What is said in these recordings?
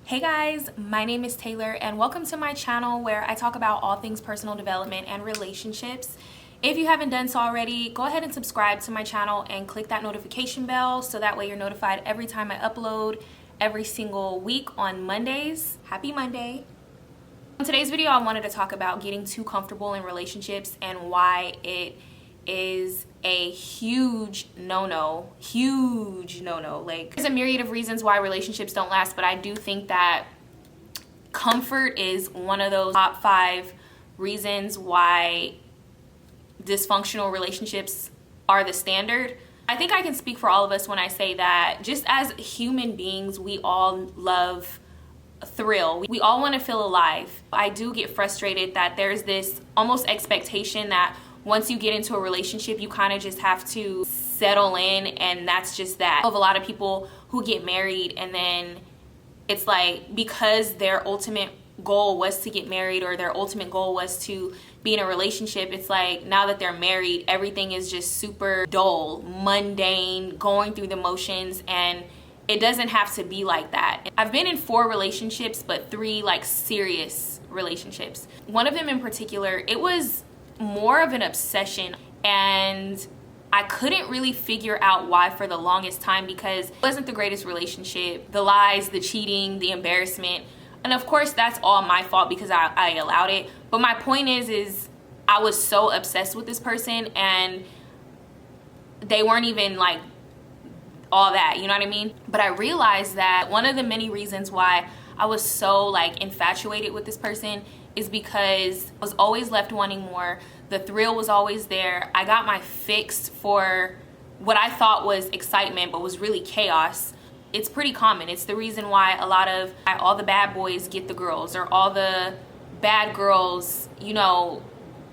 Hey guys, my name is Taylor and welcome to my channel where I talk about all things personal development and relationships. If you haven't done so already, go ahead and subscribe to my channel and click that notification bell so that way you're notified every time I upload every single week on Mondays. Happy Monday. In today's video, I wanted to talk about getting too comfortable in relationships and why it is a huge no-no. Like, there's a myriad of reasons why relationships don't last, but I do think that comfort is one of those top 5 reasons why dysfunctional relationships are the standard. I think I can speak for all of us when I say that just as human beings, we all love thrill. We all want to feel alive. I do get frustrated that there's this almost expectation that once you get into a relationship, you kind of just have to settle in, and that's just that. Of a lot of people who get married and then it's like because their ultimate goal was to get married or their ultimate goal was to be in a relationship, it's like now that they're married, everything is just super dull, mundane, going through the motions, and it doesn't have to be like that. I've been in 4 relationships, but 3 like serious relationships. One of them in particular, it was more of an obsession, and I couldn't really figure out why for the longest time because it wasn't the greatest relationship. The lies, the cheating, the embarrassment, and of course that's all my fault because I allowed it. But my point is I was so obsessed with this person and they weren't even like all that, you know what I mean? But I realized that one of the many reasons why I was so like infatuated with this person is because I was always left wanting more. The thrill was always there. I got my fix for what I thought was excitement but was really chaos. It's pretty common. It's the reason why all the bad boys get the girls, or all the bad girls, you know,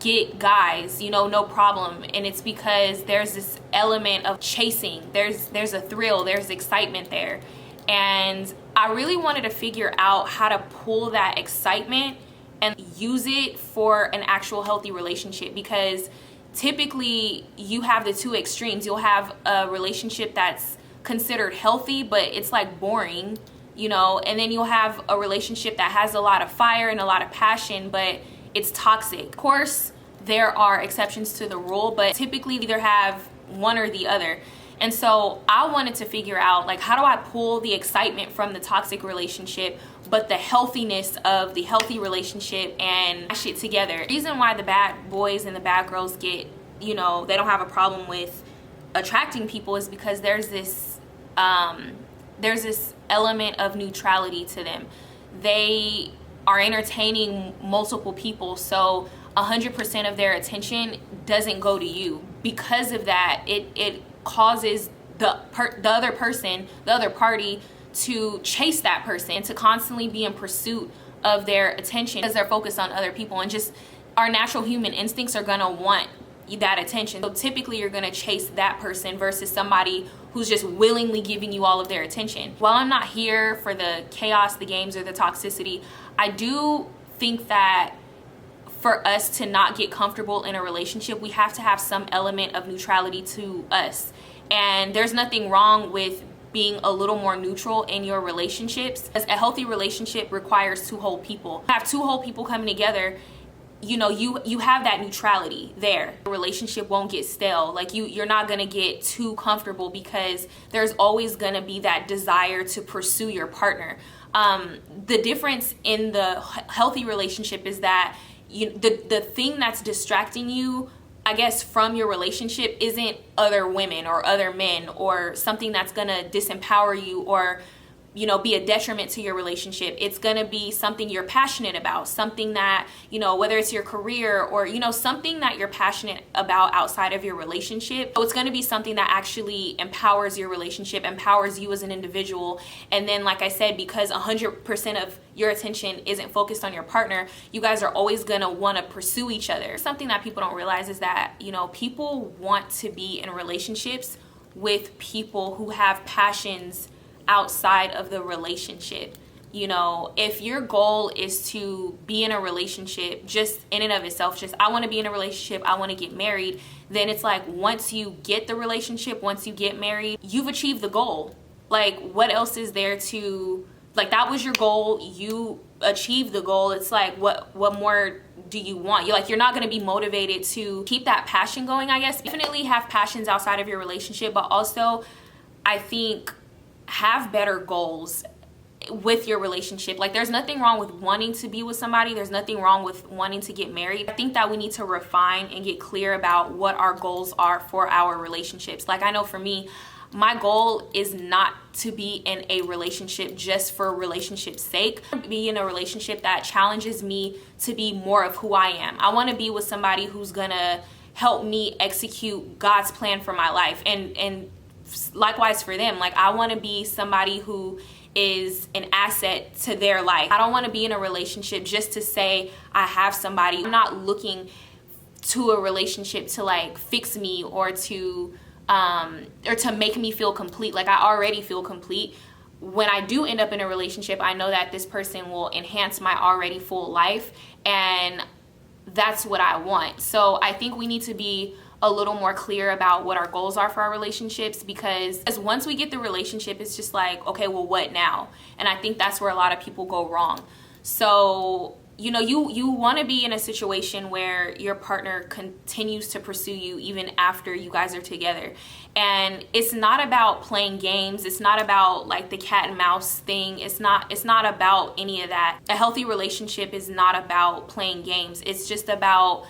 get guys, you know, no problem. And it's because there's this element of chasing. There's a thrill, there's excitement there. And I really wanted to figure out how to pull that excitement and use it for an actual healthy relationship, because typically you have the 2 extremes. You'll have a relationship that's considered healthy but it's like boring, you know, and then you'll have a relationship that has a lot of fire and a lot of passion but it's toxic. Of course there are exceptions to the rule, but typically either have one or the other. And so I wanted to figure out, like, how do I pull the excitement from the toxic relationship but the healthiness of the healthy relationship and mash it together. The reason why the bad boys and the bad girls get, you know, they don't have a problem with attracting people is because there's this element of neutrality to them. They are entertaining multiple people, so 100% of their attention doesn't go to you. Because of that, it causes the other person, the other party, to chase that person, to constantly be in pursuit of their attention because they're focused on other people, and just our natural human instincts are gonna want that attention. So typically you're gonna chase that person versus somebody who's just willingly giving you all of their attention. While I'm not here for the chaos, the games, or the toxicity, I do think that for us to not get comfortable in a relationship, we have to have some element of neutrality to us. And there's nothing wrong with being a little more neutral in your relationships, as a healthy relationship requires 2 whole people. Have 2 whole people coming together, you know, you have that neutrality there. The relationship won't get stale. Like you're not gonna get too comfortable because there's always gonna be that desire to pursue your partner. The difference in the healthy relationship is that the thing that's distracting you, I guess, from your relationship isn't other women or other men or something that's gonna disempower you or, you know, be a detriment to your relationship. It's gonna be something you're passionate about, something that, you know, whether it's your career or, you know, something that you're passionate about outside of your relationship. So it's gonna be something that actually empowers your relationship, empowers you as an individual. And then, like I said, because 100% of your attention isn't focused on your partner, you guys are always gonna wanna pursue each other. Something that people don't realize is that, you know, people want to be in relationships with people who have passions outside of the relationship. You know, if your goal is to be in a relationship just in and of itself, just I want to be in a relationship, I want to get married, then it's like once you get the relationship, once you get married, you've achieved the goal. Like, what else is there to like that was your goal, you achieved the goal. It's like what more do you want? You're not going to be motivated to keep that passion going, I guess. Definitely have passions outside of your relationship, but also I think have better goals with your relationship. Like, there's nothing wrong with wanting to be with somebody, there's nothing wrong with wanting to get married. I think that we need to refine and get clear about what our goals are for our relationships. Like, I know for me, my goal is not to be in a relationship just for relationship's sake. I want to be in a relationship that challenges me to be more of who I am. I want to be with somebody who's gonna help me execute God's plan for my life, and likewise for them. Like, I want to be somebody who is an asset to their life. I don't want to be in a relationship just to say I have somebody. I'm not looking to a relationship to like fix me or to make me feel complete. Like, I already feel complete. When I do end up in a relationship, I know that this person will enhance my already full life, and that's what I want. So I think we need to be a little more clear about what our goals are for our relationships, because as once we get the relationship, it's just like, okay, well, what now? And I think that's where a lot of people go wrong. So, you know, you want to be in a situation where your partner continues to pursue you even after you guys are together. And it's not about playing games. It's not about like the cat and mouse thing. It's not about any of that. A healthy relationship is not about playing games. It's just about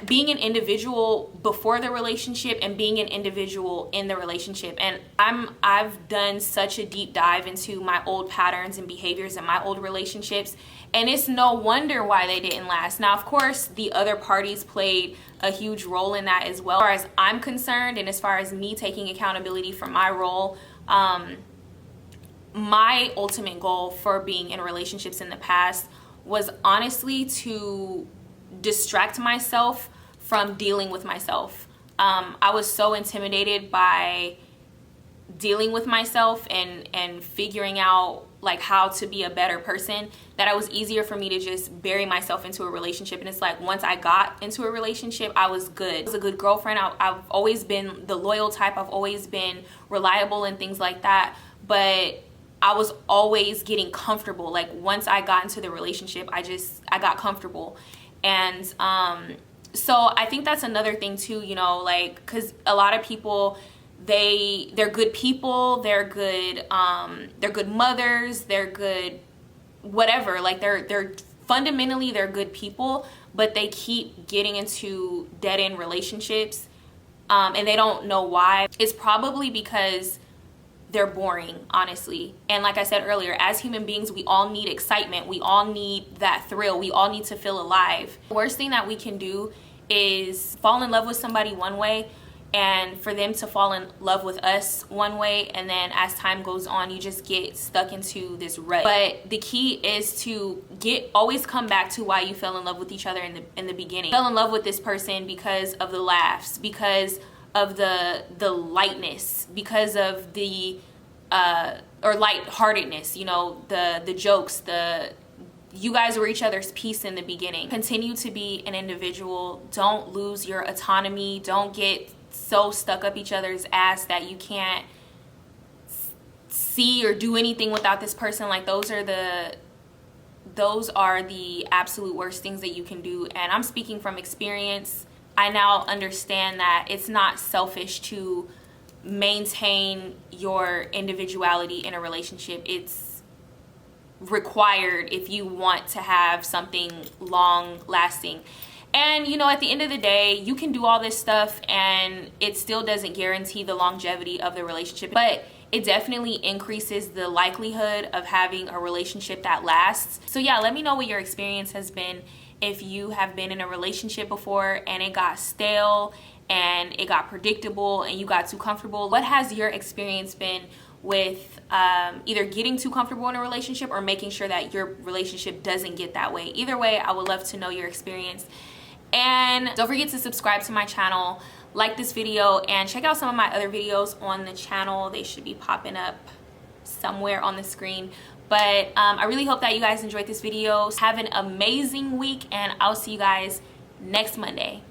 being an individual before the relationship and being an individual in the relationship. And I've done such a deep dive into my old patterns and behaviors in my old relationships, and it's no wonder why they didn't last. Now, of course, the other parties played a huge role in that as well. As far as I'm concerned, and as far as me taking accountability for my role, my ultimate goal for being in relationships in the past was honestly to distract myself from dealing with myself. I was so intimidated by dealing with myself and figuring out like how to be a better person, that it was easier for me to just bury myself into a relationship. And it's like, once I got into a relationship, I was good. I was a good girlfriend. I've always been the loyal type. I've always been reliable and things like that. But I was always getting comfortable. Like, once I got into the relationship, I got comfortable. And so I think that's another thing too, you know, like, because a lot of people, they're good people, they're good mothers, they're good whatever, like they're fundamentally they're good people, but they keep getting into dead-end relationships, and they don't know why. It's probably because they're boring, honestly. And like I said earlier, as human beings, we all need excitement. We all need that thrill. We all need to feel alive. The worst thing that we can do is fall in love with somebody one way, and for them to fall in love with us one way, and then as time goes on, you just get stuck into this rut. But the key is to always come back to why you fell in love with each other in the beginning. You fell in love with this person because of the laughs, because of the lightness, because of the or lightheartedness, you know, the jokes, you guys were each other's piece in the beginning. Continue to be an individual. Don't lose your autonomy. Don't get so stuck up each other's ass that you can't see or do anything without this person. Like, those are the absolute worst things that you can do. And I'm speaking from experience. I now understand that it's not selfish to maintain your individuality in a relationship. It's required if you want to have something long lasting. And you know, at the end of the day, you can do all this stuff and it still doesn't guarantee the longevity of the relationship, but it definitely increases the likelihood of having a relationship that lasts. So yeah, let me know what your experience has been. If you have been in a relationship before and it got stale and it got predictable and you got too comfortable, what has your experience been with either getting too comfortable in a relationship or making sure that your relationship doesn't get that way? Either way, I would love to know your experience. And don't forget to subscribe to my channel, like this video, and check out some of my other videos on the channel. They should be popping up somewhere on the screen. But I really hope that you guys enjoyed this video. Have an amazing week, and I'll see you guys next Monday.